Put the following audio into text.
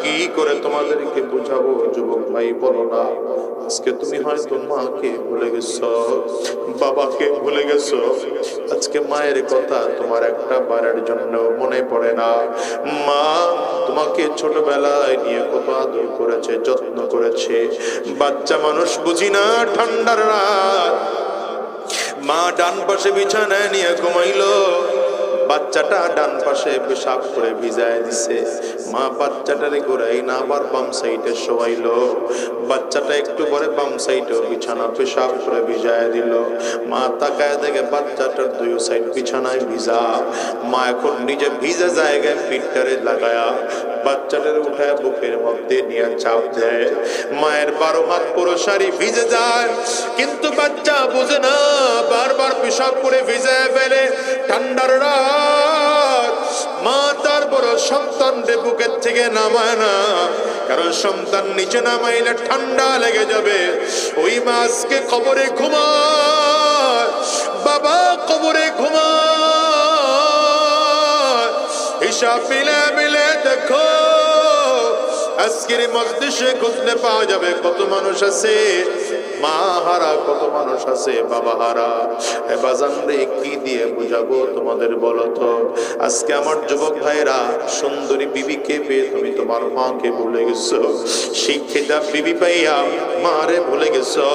কি করে তোমাদেরকে বুঝাবো যুবক ভাই বলো না। আজকে তুমি হয়তো মাকে ভুলে গেছো, বাবাকে ভুলে গেছো। আজকে মায়ের কথা তোমার একটা বারের জন্য মনে পড়ে না। মা তোমাকে ছোটবেলায় নিয়ে কত আদর করেছে, যত্ন করেছে। বাচ্চা মানুষ বুঝি না, ঠান্ডার রাত মা ডান পাশে বিছানায় নিয়ে ঘুমাইলো, বাচ্চাটা ডান পাশে পেশাব করে ভিজায় দিছে। মা বাচ্চাটারে ঘুরাই না আবার বাম সাইডে শোয়াইলো, বাচ্চাটা একটু পরে বাম সাইডে বিছানা পেশাব করে ভিজায় দিল। মা তাকায় দেখে বাচ্চাটার দুই সাইড বিছানায় ভিজা। মা এখন নিজে ভিজা জায়গায় পিঠটারে লাগায়া বাচ্চাটারে উঠায় বুকের মধ্যে নিয়ে চাপ দেয়। মায়ের 12 হাত পুরো শাড়ি ভিজে যায়, কিন্তু বাচ্চা বুঝে না, বারবার পেশাব করে ভিজায় ফেলে। ঠান্ডার রাত মা তার বড় সন্তানকে বুকের থেকে নামায় না, কারণ সন্তান নিচে নামাইলে ঠান্ডা লেগে যাবে। ওই মা আজকে কবরে ঘুমায়, বাবা কবরে ঘুমায়। হিসাব মিলে মিলে দেখো, আজকের মজলিসে খুঁজলে পাওয়া যাবে কত মানুষ আছে মা হারা, কত মানুষ আছে বাবা হারা। এ বাজান রে, কি দিয়ে বুঝাবো তোমাদের বলো তো? আজকে আমার যুবক ভাইরা সুন্দরী বিবিকে পেয়ে তুমি তোমার মাকে ভুলে গেছো, শিক্ষিতা বিবি পাইয়া মারে ভুলে গেছো।